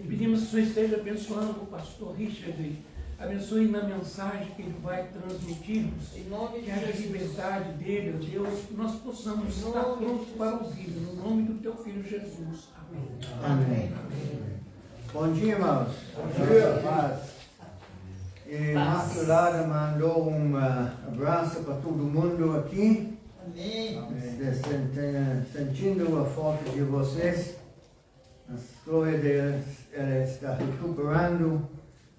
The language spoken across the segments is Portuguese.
Pedimos que o Senhor esteja abençoando o pastor Richard, abençoe na mensagem que ele vai transmitir, que haja liberdade dele, ó Deus, que nós possamos estar prontos para ouvir, no nome do teu Filho Jesus. Amém. Amém. Bom dia, irmãos. Bom dia. Paz. E Imaculada mandou abraço para todo mundo aqui. Amém. Sentindo a falta de vocês. A glória dela, ela está recuperando.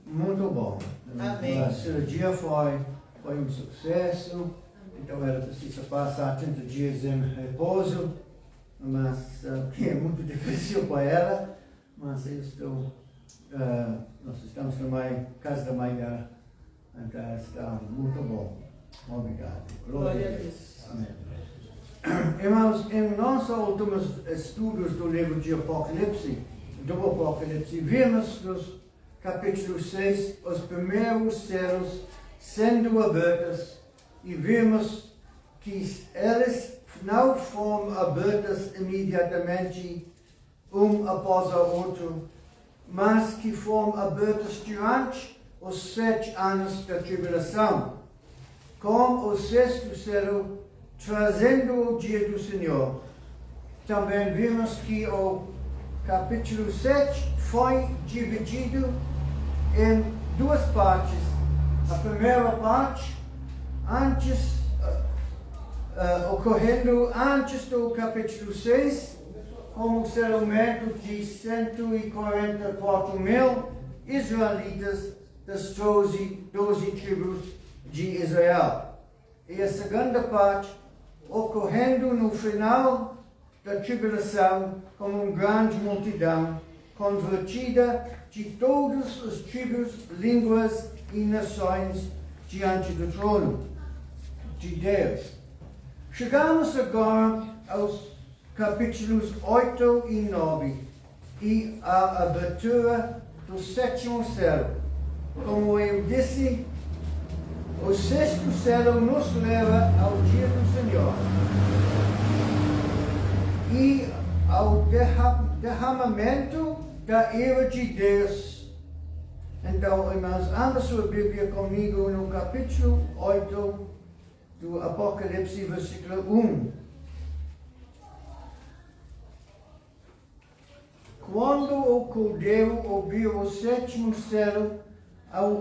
Muito bom. Amém. A cirurgia foi um sucesso. Então ela precisa passar 30 dias em repouso. Mas que é muito difícil para ela. Mas eu estou. Nós estamos na casa da mãe dela. Então está muito bom. Obrigado. Glória a Deus. Amém. Irmãos, em nossos últimos estudos do livro de Apocalipse, vimos nos capítulos 6 os primeiros selos sendo abertos e vimos que eles não foram abertos imediatamente, um após o outro, mas que foram abertos durante os 7 anos da tribulação, com o sexto selo trazendo o dia do Senhor. Também vimos que o capítulo 7 foi dividido em duas partes. A primeira parte, ocorrendo antes do capítulo 6, com o selamento de 144 mil israelitas das 12 tribos de Israel. E a segunda parte, ocorrendo no final da tribulação, com uma grande multidão convertida de todas as tribos, línguas e nações diante do trono de Deus. Chegamos agora aos capítulos 8 e 9 e a abertura do sétimo selo. Como eu disse, o sexto selo nos leva ao dia do Senhor e ao derramamento da ira de Deus. Então, irmãos, abra sua Bíblia comigo no capítulo 8 do Apocalipse, versículo 1. Quando o Cordeiro ouviu o sétimo selo,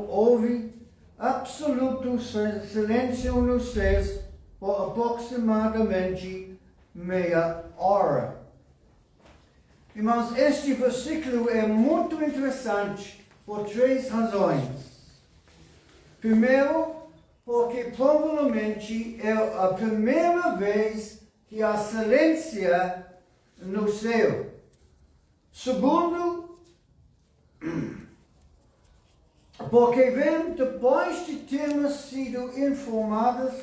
houve absoluto silêncio nos céus por aproximadamente meia hora. Irmãos, este versículo é muito interessante por 3 razões. Primeiro, porque provavelmente é a primeira vez que há silêncio no céu. Segundo, porque vem depois de termos sido informados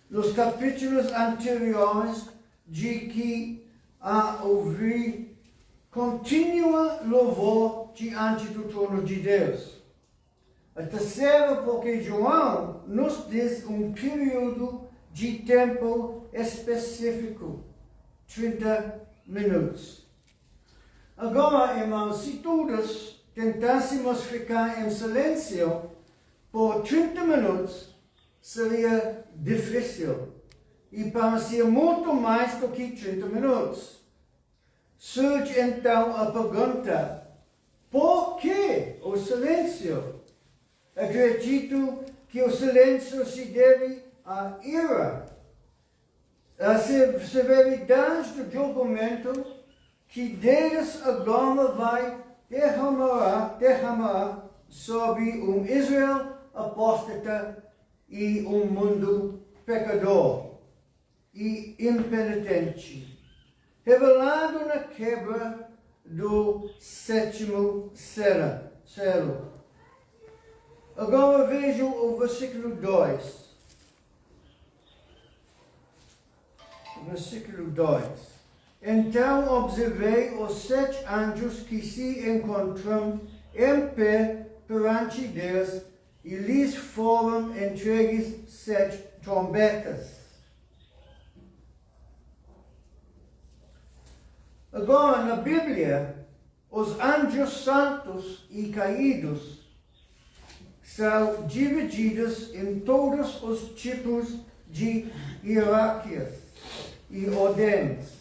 nos capítulos anteriores de que há ouvir contínua louvor diante do trono de Deus. A terceira, porque João nos diz um período de tempo específico, 30 minutos. Agora, irmãos, se todos tentássemos ficar em silêncio por 30 minutos, seria difícil e parecia muito mais do que 30 minutos. Surge então a pergunta: por que o silêncio? Acredito que o silêncio se deve à ira, à severidade do julgamento que Deus agora vai derramar sobre Israel apóstata e mundo pecador e impenitente, revelado na quebra do sétimo selo. Agora vejo o versículo 2. Versículo 2. Então observei os 7 anjos que se encontram em pé perante Deus e lhes foram entregues 7 trombetas. Agora, na Bíblia, Os anjos santos e caídos são divididos em todos os tipos de hierarquias e ordens.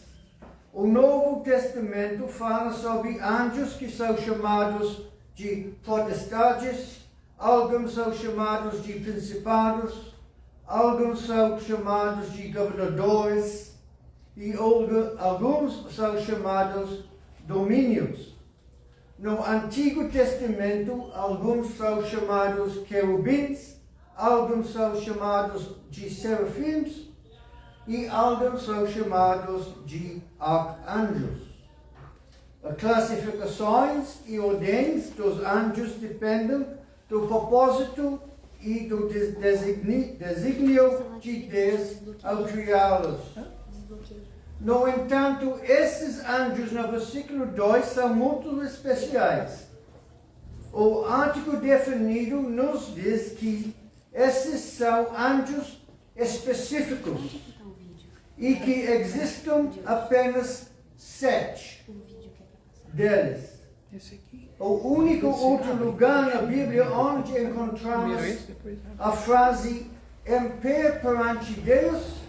O Novo Testamento fala sobre anjos que são chamados de potestades, alguns são chamados de principados, alguns são chamados de governadores e alguns são chamados domínios. No Antigo Testamento, alguns são chamados querubins, alguns são chamados de serafins e alguns são chamados de arcanjos. As classificações e ordens dos anjos dependem do propósito e do desígnio de Deus ao criá-los. No entanto, esses anjos no versículo 2 são muito especiais. O artigo definido nos diz que esses são anjos específicos e que existem apenas 7 deles. O único outro lugar na Bíblia onde encontramos a frase em pé perante Deus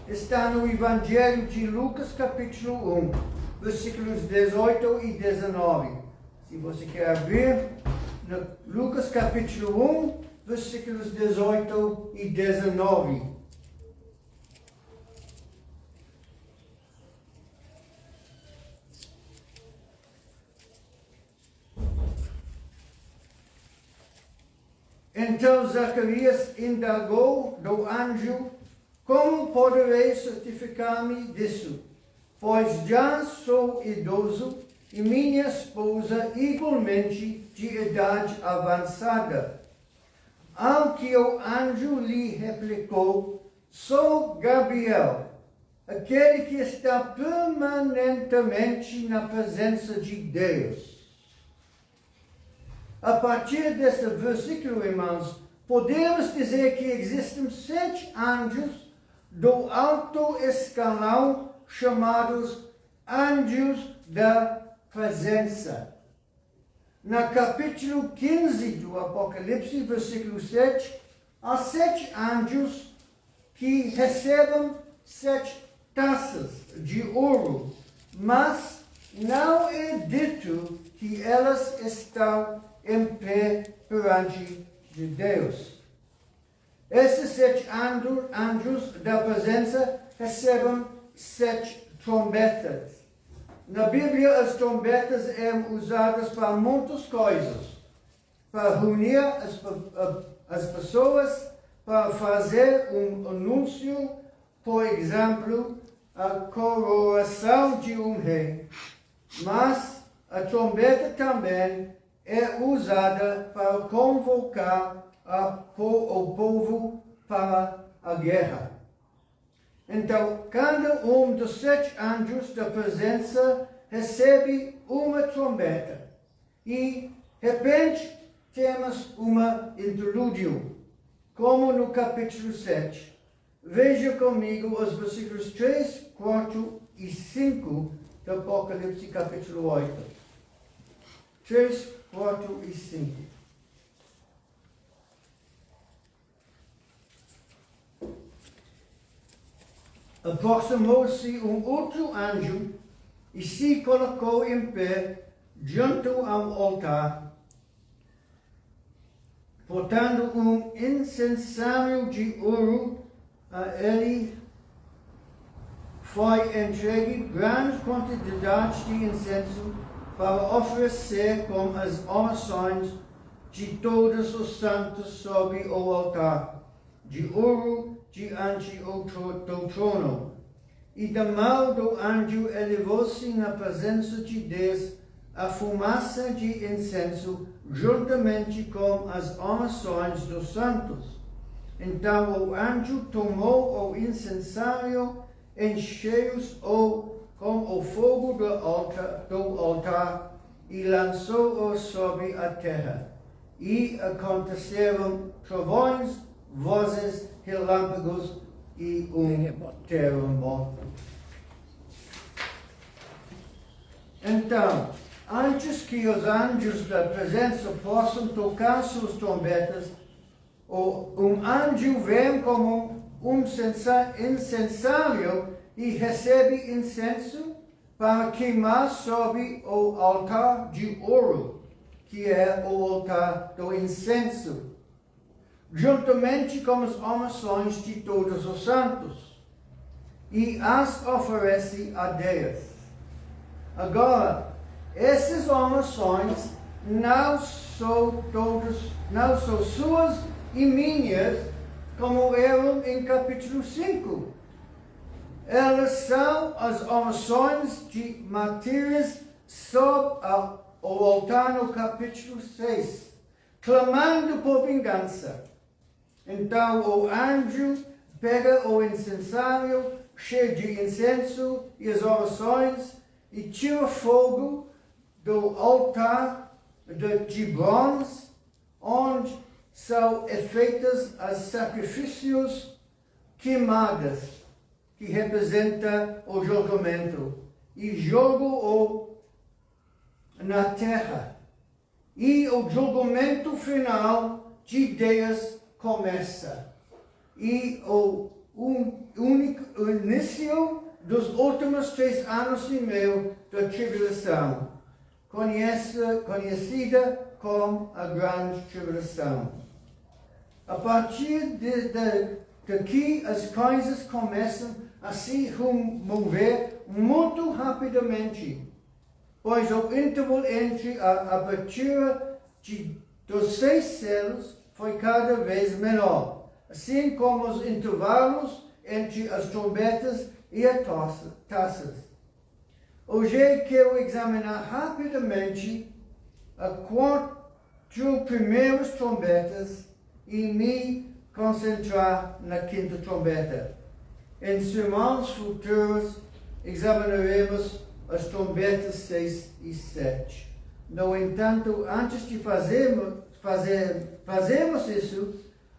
está no Evangelho de Lucas, capítulo 1, versículos 18 e 19. Se você quer abrir, no Lucas, capítulo 1, versículos 18 e 19. Então Zacarias indagou do anjo: como poderei certificar-me disso? Pois já sou idoso e minha esposa igualmente de idade avançada. Ao que o anjo lhe replicou: sou Gabriel, aquele que está permanentemente na presença de Deus. A partir deste versículo, irmãos, podemos dizer que existem 7 anjos do alto escalão chamados anjos da presença. No capítulo 15 do Apocalipse, versículo 7, há 7 anjos que recebem 7 taças de ouro, mas não é dito que elas estão em pé perante de Deus. Esses 7 anjos da presença recebem 7 trombetas. Na Bíblia, as trombetas eram usadas para muitas coisas. Para reunir as pessoas, para fazer um anúncio, por exemplo, a coroação de um rei. Mas a trombeta também é usada para convocar o povo para a guerra. Então, cada um dos 7 anjos da presença recebe uma trombeta. E, de repente, temos uma interlúdio, como no capítulo 7. Veja comigo os versículos 3, 4 e 5 do Apocalipse, capítulo 8. 3, 4 e 5. Aproximou-se um outro anjo e se colocou em pé junto ao altar, portando um incensário de ouro. A ele foi entregue grande quantidade de incenso para oferecer com as orações de todos os santos sobre o altar, de ouro diante do trono. E da mão do anjo elevou-se na presença de Deus a fumaça de incenso, juntamente com as orações dos santos. Então o anjo tomou o incensário, encheu-os com o fogo do altar e lançou-o sobre a terra. E aconteceram trovões, vozes, relâmpagos e terremoto. Então, antes que os anjos da presença possam tocar suas trombetas, anjo vem como incensário e recebe incenso para queimar sobre o altar de ouro, que é o altar do incenso, juntamente com as orações de todos os santos, e as oferece a Deus. Agora, essas orações não são suas e minhas, como eram em capítulo 5. Elas são as orações de Matias sob o altar no capítulo 6, clamando por vingança. Então o anjo pega o incensário cheio de incenso e as orações e tira fogo do altar de bronze, onde são feitas as sacrifícios queimadas, que representa o julgamento, e jogo-o na terra. E o julgamento final de Deus começa. E o início dos últimos 3 anos e meio da tribulação, conhecida como a Grande Tribulação. A partir daqui as coisas começam a se mover muito rapidamente, pois o intervalo entre a abertura dos 6 selos foi cada vez menor, assim como os intervalos entre as trombetas e as taças. Hoje quero examinar rapidamente as 4 primeiras trombetas e me concentrar na 5ª trombeta. Em sermões futuros examinaremos as trombetas 6 e 7. No entanto, antes de fazermos isso,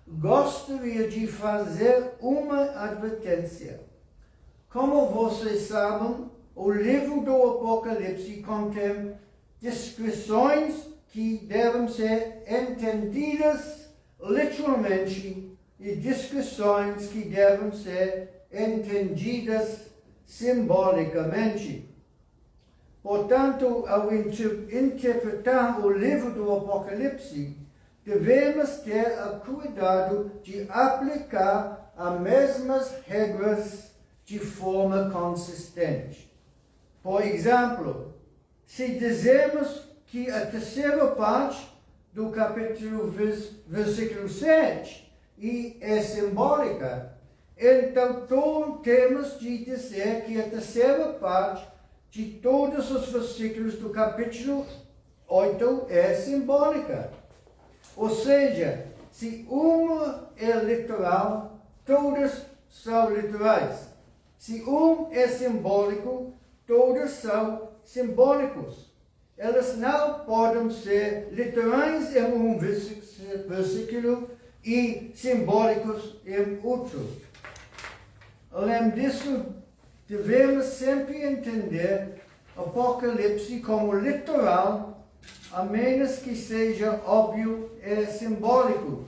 gostaria de fazer uma advertência. Como vocês sabem, o livro do Apocalipse contém descrições que devem ser entendidas literalmente e descrições que devem ser entendidas simbolicamente. Portanto, ao interpretar o livro do Apocalipse, devemos ter cuidado de aplicar as mesmas regras de forma consistente. Por exemplo, se dizemos que a terceira parte do capítulo versículo 7 é simbólica, então temos de dizer que a terceira parte de todos os versículos do capítulo 8 é simbólica. Ou seja, se uma é literal, todas são literais. Se é simbólico, todos são simbólicos. Elas não podem ser literais em um versículo e simbólicos em outro. Além disso, devemos sempre entender Apocalipse como literal, a menos que seja óbvio e simbólico.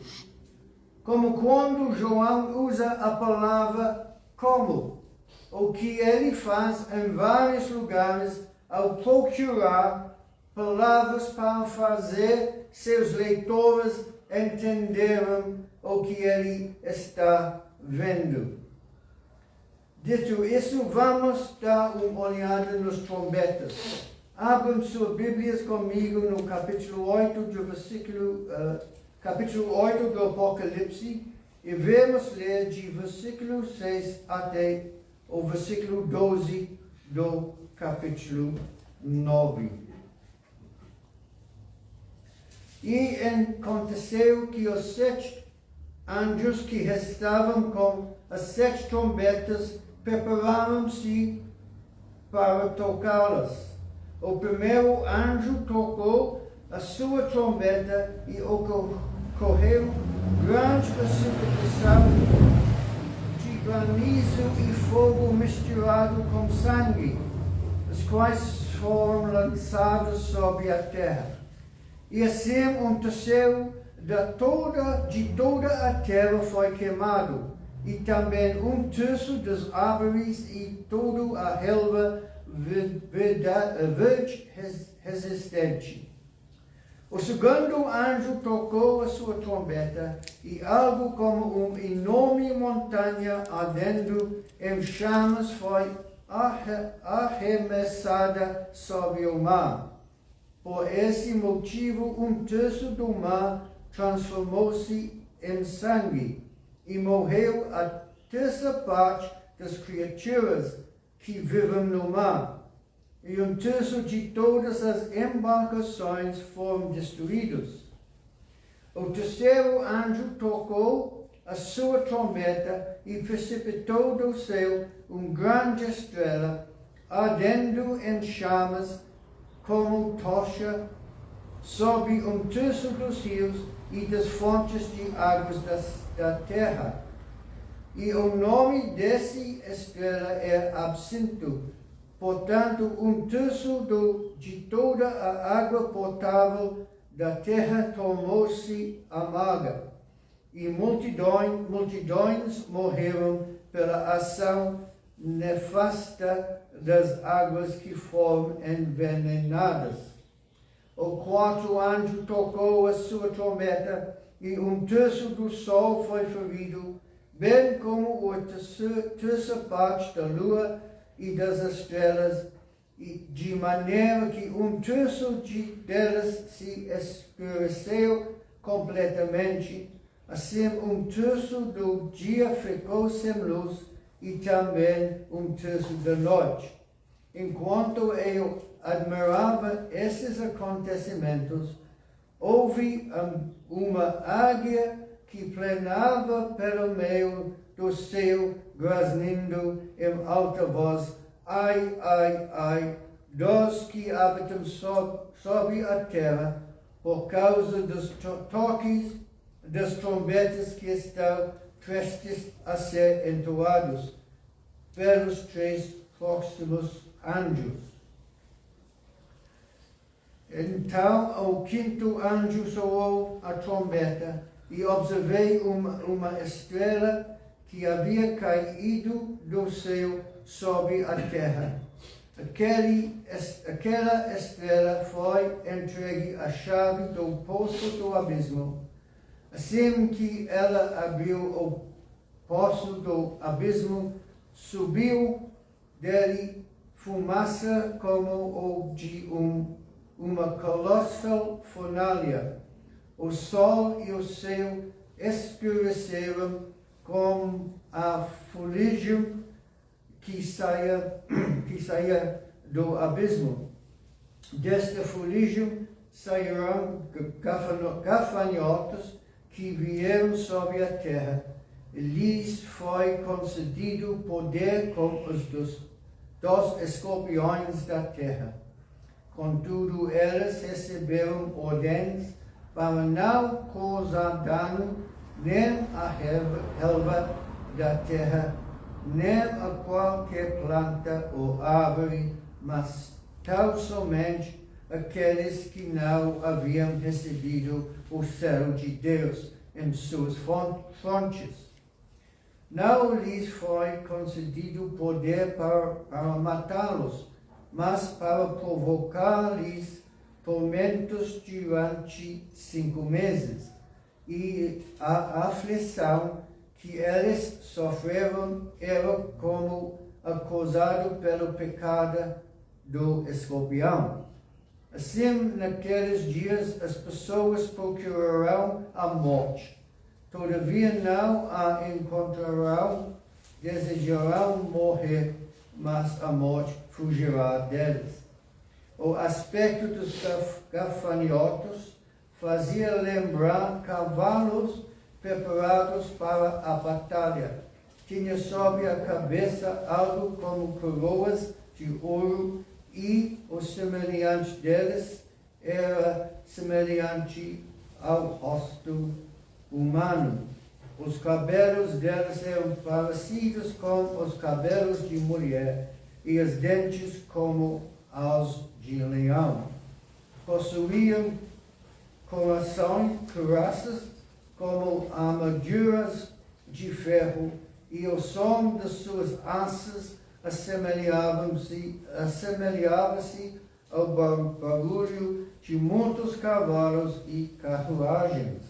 Como quando João usa a palavra como, o que ele faz em vários lugares ao procurar palavras para fazer seus leitores entenderem o que ele está vendo. Dito isso, vamos dar uma olhada nas trombetas. Abram suas Bíblias comigo no capítulo 8 do Apocalipse e vamos ler de versículo 6 até o versículo 12 do capítulo 9. E aconteceu que os 7 anjos que estavam com as 7 trombetas prepararam-se para tocá-las. O primeiro anjo tocou a sua trombeta e ocorreu grande precipitação de granizo e fogo misturado com sangue, as quais foram lançados sobre a terra. E assim terceiro de toda a terra foi queimado, e também terço das árvores e toda a relva verde resistente. O segundo anjo tocou a sua trombeta, e algo como uma enorme montanha ardendo em chamas foi arremessada sobre o mar. Por esse motivo, terço do mar transformou-se em sangue, e morreu a terça parte das criaturas que vivem no mar. E terço de todas as embarcações foram destruídos. O terceiro anjo tocou a sua trombeta e precipitou do céu uma grande estrela, ardendo em chamas como tocha, sobre terço dos rios e das fontes de águas da terra. E o nome dessa estrela é Absinto. Portanto, terço de toda a água potável da terra tornou-se amarga, e multidões morreram pela ação nefasta das águas que foram envenenadas. O quarto anjo tocou a sua trombeta, e terço do sol foi ferido, bem como a terça parte da lua e das estrelas, e de maneira que terço delas se escureceu completamente. Assim, terço do dia ficou sem luz, e também terço da noite. Enquanto eu admirava esses acontecimentos, houve uma águia que planava pelo meio do céu, grasnindo em alta voz: ai, ai, ai, dos que habitam sobre a terra, por causa dos toques das trombetas que estão prestes a ser entoados pelos três próximos anjos. Então o quinto anjo soou a trombeta, e observei uma estrela que havia caído do céu sobre a terra. Aquela estrela foi entregue a chave do poço do abismo. Assim que ela abriu o poço do abismo, subiu dele fumaça como o de uma colossal fornalha. O sol e o céu escureceram como a fuligem que saia do abismo. Desta fuligem sairão gafanhotos que vieram sobre a terra. Lhes foi concedido poder como os dos escorpiões da terra. Contudo, elas receberam ordens para não causar dano nem à relva da terra, nem a qualquer planta ou árvore, mas tão somente aqueles que não haviam recebido o selo de Deus em suas fontes. Não lhes foi concedido poder para matá-los, mas para provocar-lhes tormentos durante 5 meses. E a aflição que eles sofreram era como causado pelo pecado do escorpião. Assim, naqueles dias, as pessoas procurarão a morte. Todavia não a encontrarão, desejarão morrer, mas a morte fugirá deles. O aspecto dos gafanhotos fazia lembrar cavalos preparados para a batalha. Tinha sobre a cabeça algo como coroas de ouro, e o semelhante deles era semelhante ao rosto humano. Os cabelos deles eram parecidos com os cabelos de mulher, e os dentes como aos de leão. Possuíam couraças como armaduras de ferro, e o som de suas asas assemelhava-se ao barulho de muitos cavalos e carruagens,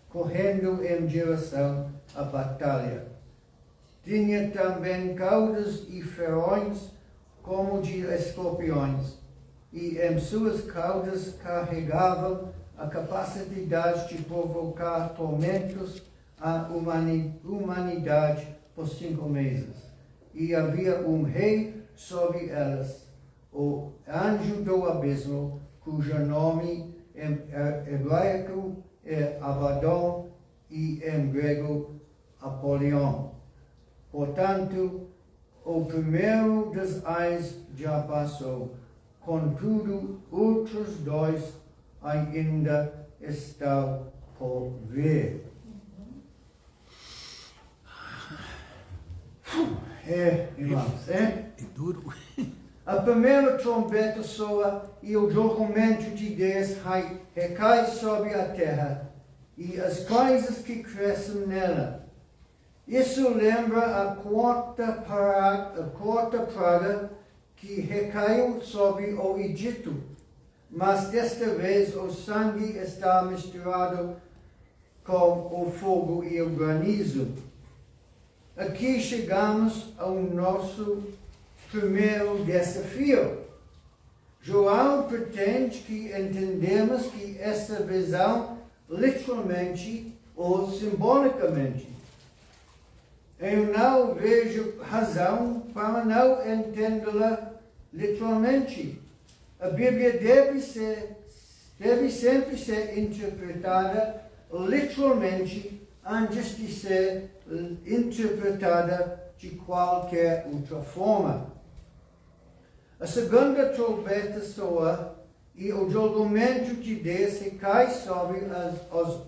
correndo em direção à batalha. Tinha também caudas e ferrões como de escorpiões, e em suas caudas carregavam a capacidade de provocar tormentos à humanidade por 5 meses. E havia um rei sobre elas, o anjo do abismo, cujo nome em hebraico é Abaddon e em grego Apolion. Portanto, o primeiro dos ais já passou, contudo, outros 2 ainda estão por vir. Irmãos, É duro. A primeira trombeta soa e o julgamento de Deus recai sobre a terra e as coisas que crescem nela. Isso lembra a quarta praga que recaiu sobre o Egito, mas desta vez o sangue está misturado com o fogo e o granizo. Aqui chegamos ao nosso primeiro desafio. João pretende que entendamos que esta visão literalmente ou simbolicamente. Eu não vejo razão para não entendê-la literalmente. A Bíblia deve sempre ser interpretada literalmente antes de ser interpretada de qualquer outra forma. A segunda trombeta soa e o julgamento de Deus recai sobre os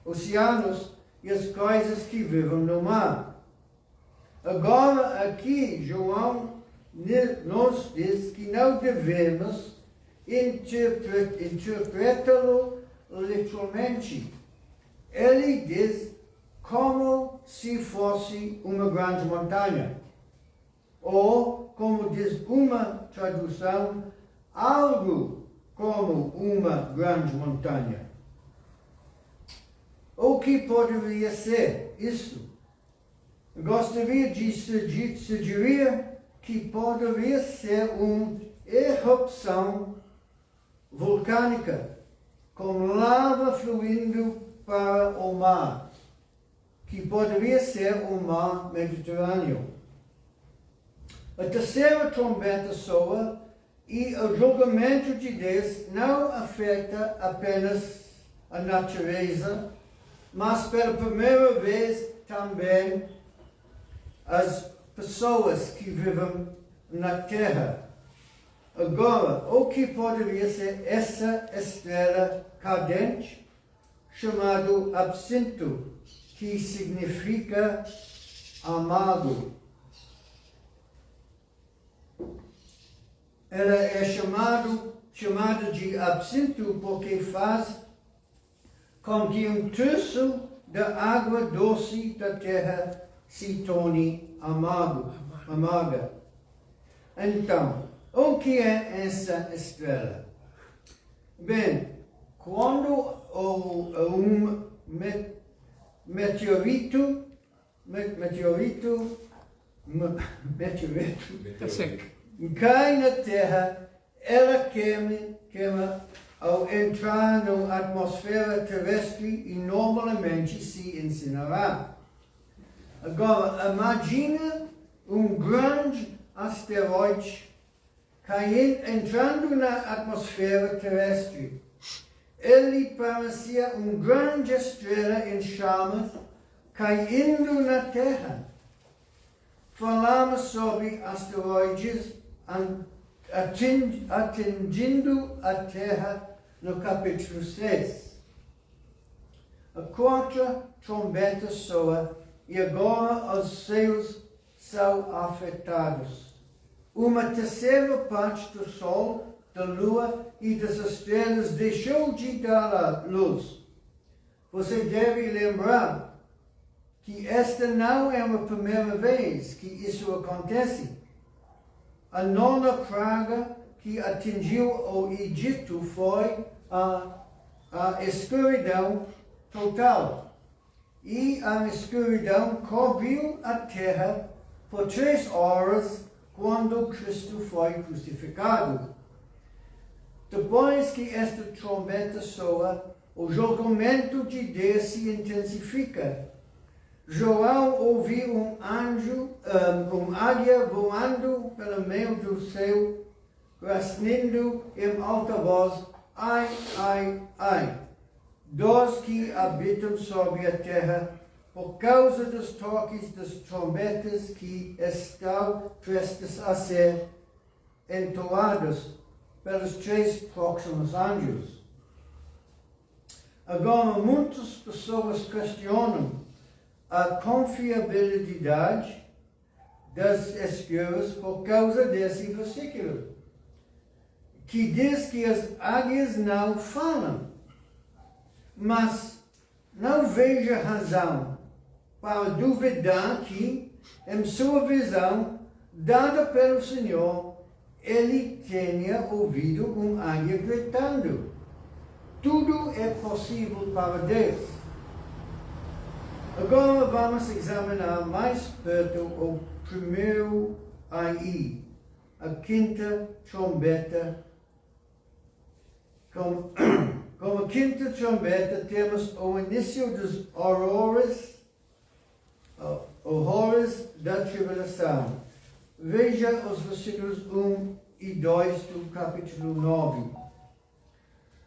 oceanos e as coisas que vivem no mar. Agora aqui João nos diz que não devemos interpretá-lo literalmente. Ele diz como se fosse uma grande montanha, ou, como diz uma tradução, algo como uma grande montanha. O que poderia ser isso? Gostaria de sugerir que poderia ser uma erupção vulcânica, com lava fluindo para o mar, que poderia ser o mar Mediterrâneo. A terceira trombeta soa e o julgamento de Deus não afeta apenas a natureza, mas pela primeira vez também as pessoas que vivem na terra. Agora, o que poderia ser essa estrela cadente, chamado absinto, que significa amargo? Ela é chamada de absinto porque faz com que um terço da água doce da terra se torne amarga. Então, o que é essa estrela? Bem, quando um meteorito cai na terra, ela queima ao entrar na atmosfera terrestre e normalmente se incinerará. Agora, imagina um grande asteroide entrando na atmosfera terrestre. Ele parecia uma grande estrela em chamas caindo na Terra. Falamos sobre asteroides atingindo a Terra no capítulo 6. A quarta trombeta soa e agora os céus são afetados. uma terceira parte do sol, da lua e das estrelas deixou de dar a luz. Você deve lembrar que esta não é a primeira vez que isso acontece. A nona praga que atingiu o Egito foi a escuridão total. E a escuridão cobriu a terra por 3 horas quando Cristo foi crucificado. Depois que esta trombeta soa, o julgamento de Deus se intensifica. João ouviu um águia voando pelo meio do céu, grasnando em alta voz, ai, ai, ai, dos que habitam sobre a terra, por causa dos toques das trombetas que estão prestes a ser entoadas pelos 3 próximos anjos. Agora, muitas pessoas questionam a confiabilidade das escrituras por causa desse versículo, que diz que as águias não falam. Mas não vejo razão para duvidar que, em sua visão, dada pelo Senhor, ele tenha ouvido águia gritando. Tudo é possível para Deus. Agora vamos examinar mais perto o primeiro AI, a quinta trombeta. Como a quinta trombeta temos o início dos horrores da tribulação. Veja os versículos 1 e 2 do capítulo 9.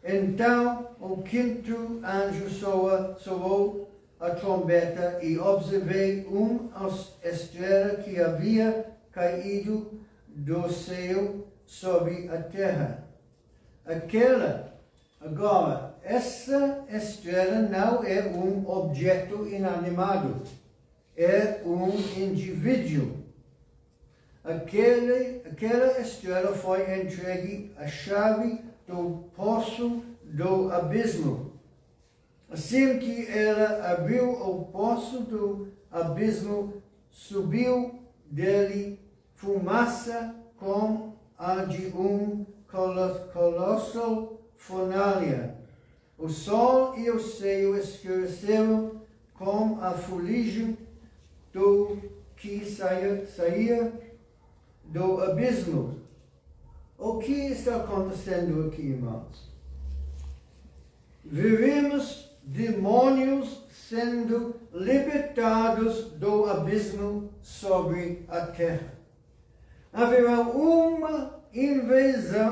Então o quinto anjo soou a trombeta e observei uma estrela que havia caído do céu sobre a terra. Agora, essa estrela não é um objeto inanimado, é um indivíduo. Aquela estrela foi entregue a chave do poço do abismo. Assim que ela abriu o poço do abismo, subiu dele fumaça como a de colossal fornalha. O sol e o céu escureceram com a fuligem do que saía do abismo. O que está acontecendo aqui, irmãos? Veremos demônios sendo libertados do abismo sobre a terra. Haverá uma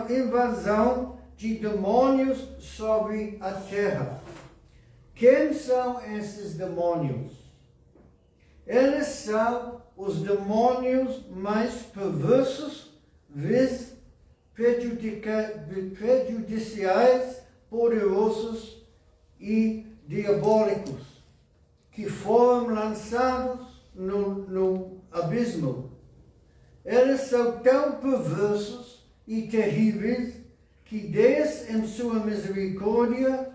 invasão de demônios sobre a terra. Quem são esses demônios? Eles são os demônios mais perversos, prejudiciais, poderosos e diabólicos, que foram lançados no abismo. Eles são tão perversos e terríveis que Deus, em sua misericórdia,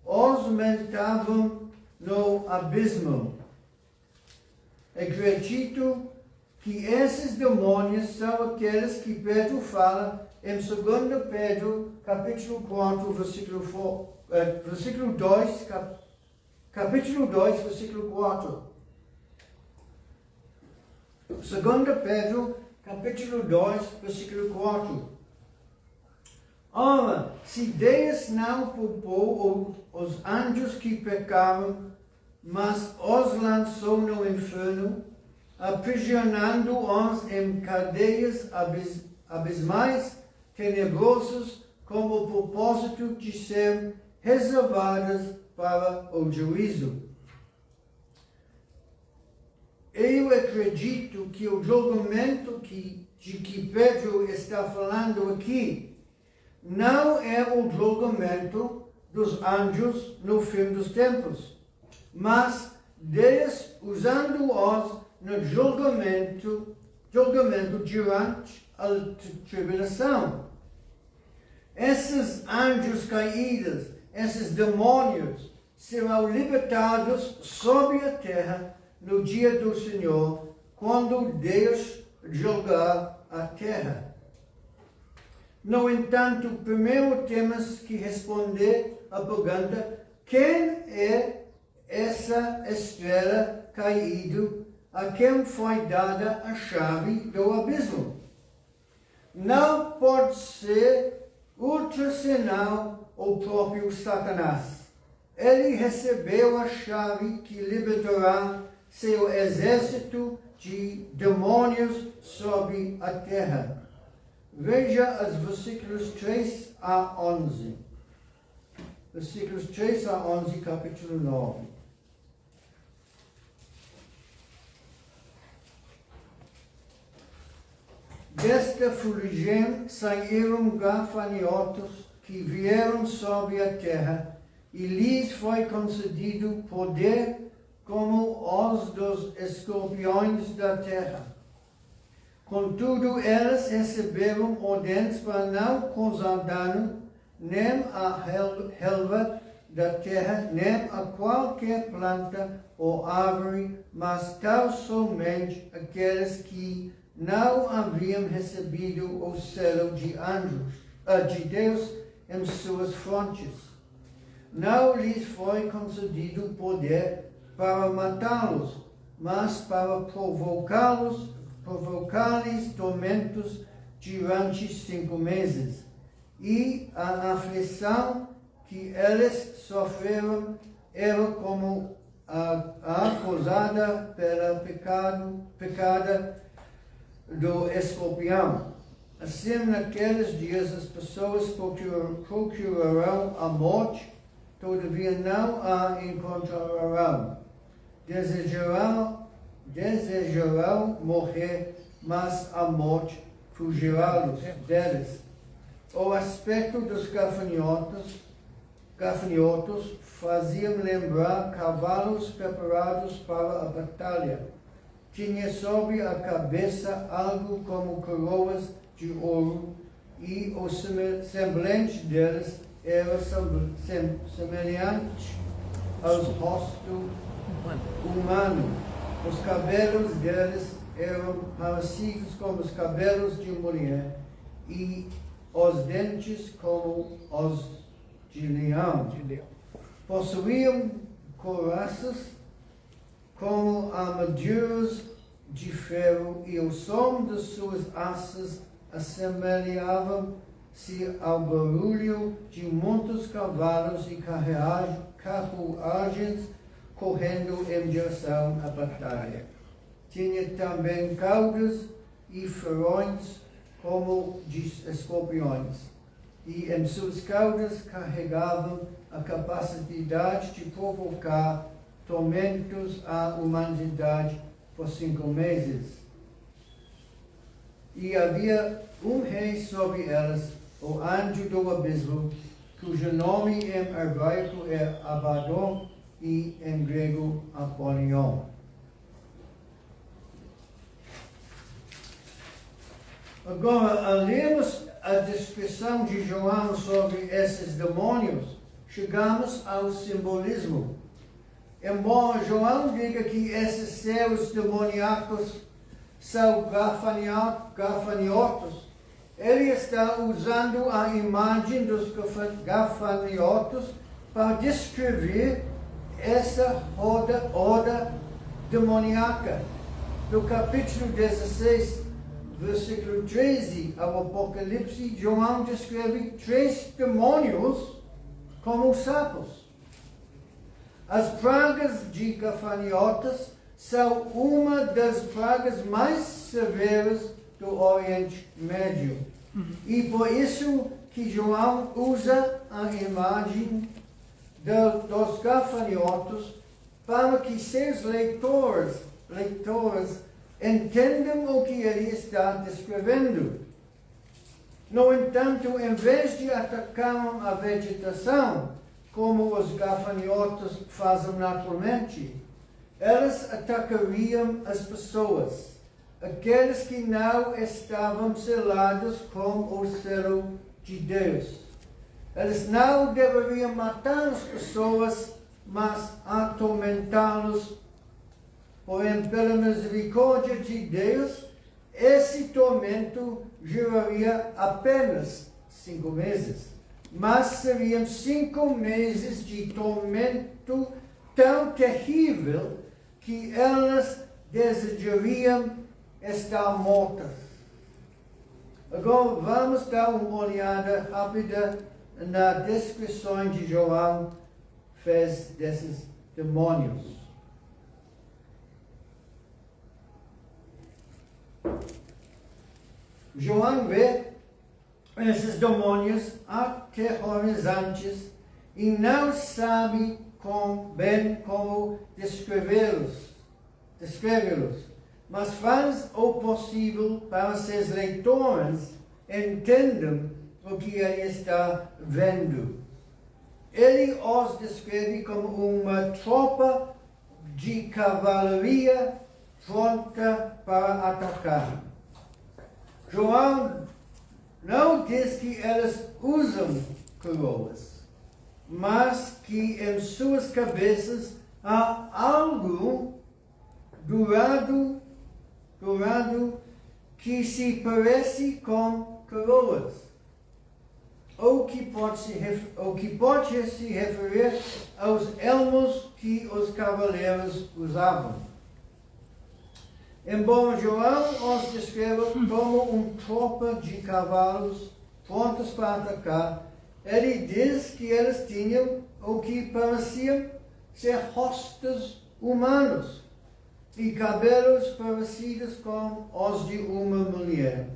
os metavam no abismo. Acredito que esses demônios são aqueles que Pedro fala em 2 Pedro, capítulo 4, versículo 2, capítulo 2, versículo 4. 2 Pedro, capítulo 2, versículo 4. Ora, se Deus não poupou os anjos que pecaram, mas os lançou no inferno, aprisionando-os em cadeias abismais tenebrosas, com o propósito de serem reservadas para o juízo. Eu acredito que o julgamento de que Pedro está falando aqui não é o julgamento dos anjos no fim dos tempos, mas Deus usando-os no julgamento durante a tribulação. Esses anjos caídos, esses demônios, serão libertados sobre a terra no dia do Senhor, quando Deus julgar a terra. No entanto, primeiro temos que responder a pergunta: quem é essa estrela caída a quem foi dada a chave do abismo? Não pode ser outro senão o próprio Satanás. Ele recebeu a chave que libertará seu exército de demônios sobre a terra. Veja os versículos 3 a 11. Versículos 3 a 11, capítulo 9. Desta fuligem saíram gafanhotos que vieram sobre a terra, e lhes foi concedido poder como os dos escorpiões da terra. Contudo, eles receberam ordens para não causar dano nem à relva da terra, nem a qualquer planta ou árvore, mas tão somente aqueles que não haviam recebido o selo de Deus em suas frontes. Não lhes foi concedido poder para matá-los, mas para provocar-lhes tormentos durante 5 meses. E a aflição que eles sofreram era como a causada pela pecada do escorpião. Assim, naqueles dias as pessoas procurarão a morte, todavia não a encontrarão. Desejarão morrer, mas a morte fugirá deles. O aspecto dos gafanhotos fazia lembrar cavalos preparados para a batalha. Tinha sobre a cabeça algo como coroas de ouro, e o semblante deles era semelhante ao rosto humano. Os cabelos deles eram parecidos com os cabelos de mulher, e os dentes como os de leão. Possuíam couraças como armaduras de ferro, e o som de suas asas assemelhava-se ao barulho de muitos cavalos e carruagens correndo em direção à batalha. Tinha também caudas e ferrões como de escorpiões, e em suas caudas carregavam a capacidade de provocar tormentos à humanidade por 5 meses. E havia um rei sobre elas, o anjo do abismo, cujo nome em hebraico é Abaddon e em grego Apollyon. Agora, ao lermos a descrição de João sobre esses demônios, chegamos ao simbolismo. Embora João diga que esses seres demoníacos são gafanhotos, ele está usando a imagem dos gafanhotos para descrever essa horda demoníaca. Do capítulo 16, versículo 13 ao Apocalipse, João descreve 3 demônios como sapos. As pragas de gafanhotos são uma das pragas mais severas do Oriente Médio. E por isso que João usa a imagem dos gafanhotos para que seus leitores entendam o que ele está descrevendo. No entanto, em vez de atacar a vegetação, como os gafanhotos fazem naturalmente, eles atacariam as pessoas. aqueles que não estavam selados com o selo de Deus. Eles não deveriam matar as pessoas, mas atormentá-los. Porém, pela misericórdia de Deus, esse tormento duraria apenas 5 meses. Mas seriam 5 meses de tormento tão terrível que elas desejariam estar mortas. Agora vamos dar uma olhada rápida na descrição de João fez desses demônios. João vê esses demônios aterrorizantes e não sabe bem como descrevê-los, mas faz o possível para seus leitores entendam o que ele está vendo. Ele os descreve como uma tropa de cavalaria pronta para atacar. João não diz que eles usam coroas, mas que em suas cabeças há algo dourado que se parece com coroas, ou que pode se referir aos elmos que os cavaleiros usavam. Embora João os descreva como uma tropa de cavalos prontos para atacar, ele diz que eles tinham o que pareciam ser rostos humanos e cabelos parecidos com os de uma mulher.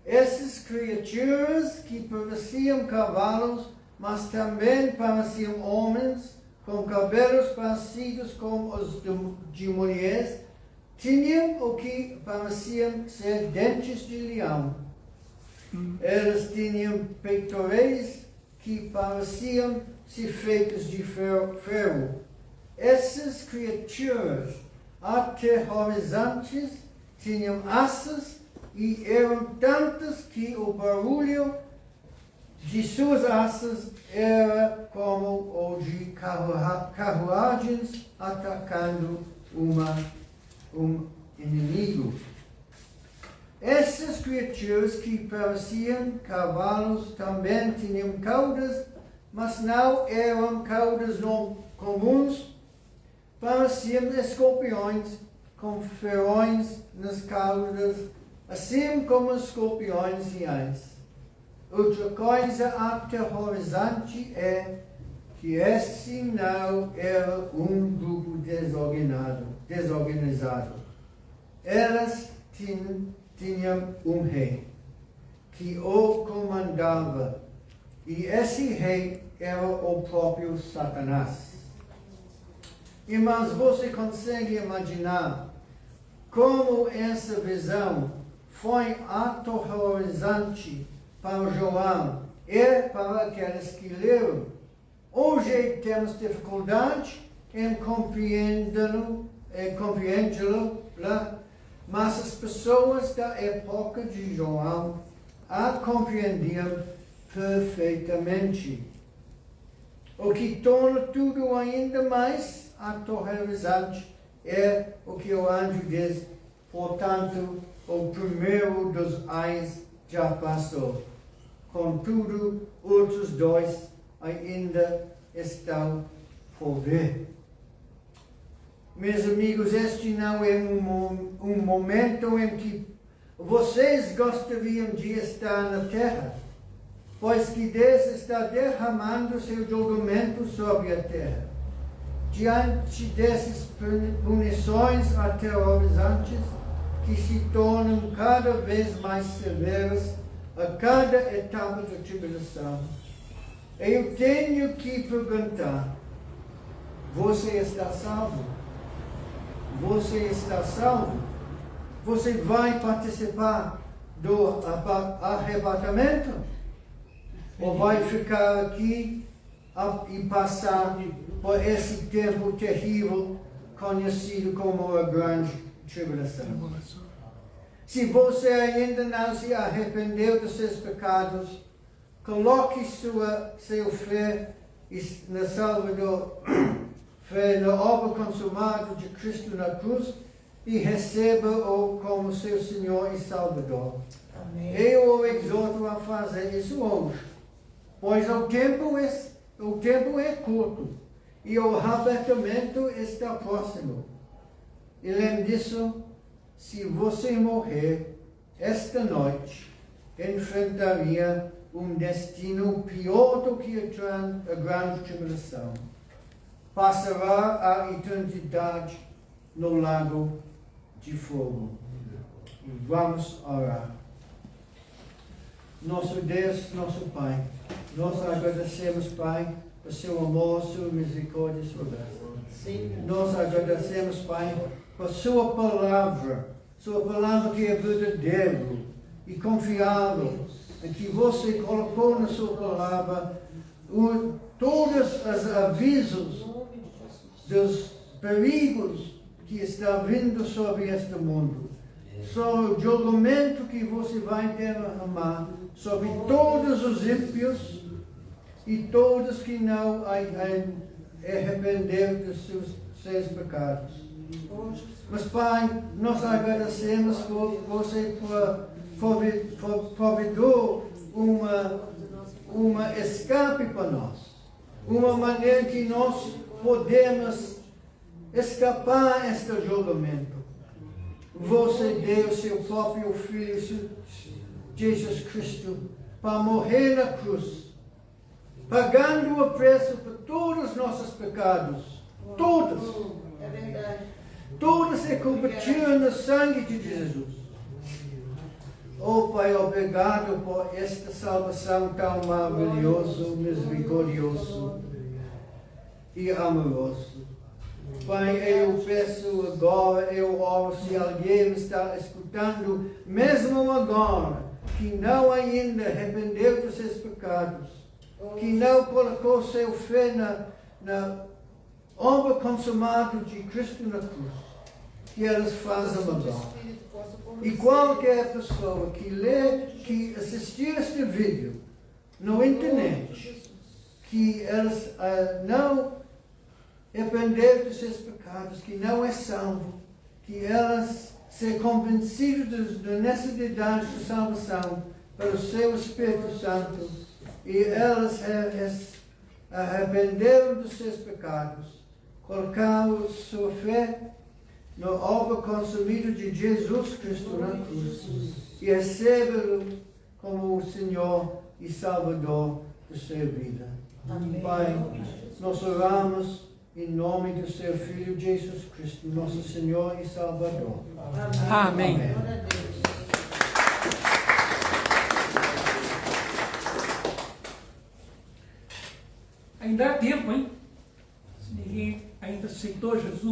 Essas criaturas que pareciam cavalos, mas também pareciam homens, com cabelos parecidos com os de mulheres, tinham o que pareciam ser dentes de leão. Eles tinham peitorais que pareciam ser feitos de ferro. Essas criaturas aterrorizantes tinham asas e eram tantas que o barulho de suas asas era como o de carruagens atacando um inimigo. Essas criaturas que pareciam cavalos também tinham caudas, mas não eram caudas não comuns. Pareciam escorpiões com ferrões nas caudas, assim como os escorpiões reais. Outra coisa aterrorizante é que esse não era um grupo desorganizado. Elas tinham um rei que o comandava, e esse rei era o próprio Satanás. Irmãos, você consegue imaginar como essa visão foi aterrorizante para João e para aqueles que leram? Hoje temos dificuldade em compreendê-lo, mas as pessoas da época de João a compreendiam perfeitamente. O que torna tudo ainda mais aterrorizante é o que o anjo diz: portanto, o primeiro dos ais já passou. Contudo, outros 2 ainda estão por vir. Meus amigos, este não é um momento em que vocês gostariam de estar na terra, pois que Deus está derramando seu julgamento sobre a terra. Diante dessas punições aterrorizantes que se tornam cada vez mais severas a cada etapa da tribulação, eu tenho que perguntar: você está salvo? Você está salvo? Você vai participar do arrebatamento? Ou vai ficar aqui e passar por esse tempo terrível conhecido como a grande tribulação? Se você ainda não se arrependeu dos seus pecados, coloque seu fé no Salvador, fé na obra consumada de Cristo na cruz e receba-o como seu Senhor e Salvador. Amém. Eu o exorto a fazer isso hoje, pois o tempo é curto e o arrebatamento está próximo. E além disso, se você morrer esta noite, enfrentaria um destino pior do que a grande tribulação. Passará a eternidade no lago de fogo. Vamos orar. Nosso Deus, nosso Pai, nós agradecemos, Pai, por seu amor, sua misericórdia e sua graça. Nós agradecemos, Pai, por sua palavra que é verdadeira e confiável, e que você colocou na sua palavra todos os avisos dos perigos que está vindo sobre este mundo, sobre o julgamento que você vai derramar sobre todos os ímpios e todos que não arrependeram dos seus pecados. Mas, Pai, nós agradecemos por você providou uma escape para nós, uma maneira que nós podemos escapar deste julgamento. Você deu seu próprio Filho, Jesus Cristo, para morrer na cruz, pagando o preço por todos os nossos pecados. Todos. É verdade. Todos se convertiram no sangue de Jesus. Oh, Pai, obrigado por esta salvação tão maravilhosa, misericordiosa e amorosa. Pai, eu peço agora, eu oro, se alguém está escutando, mesmo agora, que não ainda arrependeu dos seus pecados, que não colocou seu fé na obra consumada de Cristo na cruz, que elas façam agora. E qualquer pessoa que assistir este vídeo na internet, que elas não arrependeram dos seus pecados, que não é salvo, que elas se convencidas da necessidade de salvação pelo seu Espírito Santo, e elas arrependeram dos seus pecados, colocaram sua fé na obra consumida de Jesus Cristo na cruz e recebê-lo como o Senhor e Salvador de sua vida. Amém. Pai, nós oramos em nome do seu Filho Jesus Cristo, nosso Senhor e Salvador. Amém. Glória a Deus. Ainda há tempo, hein? Se ninguém ainda aceitou Jesus,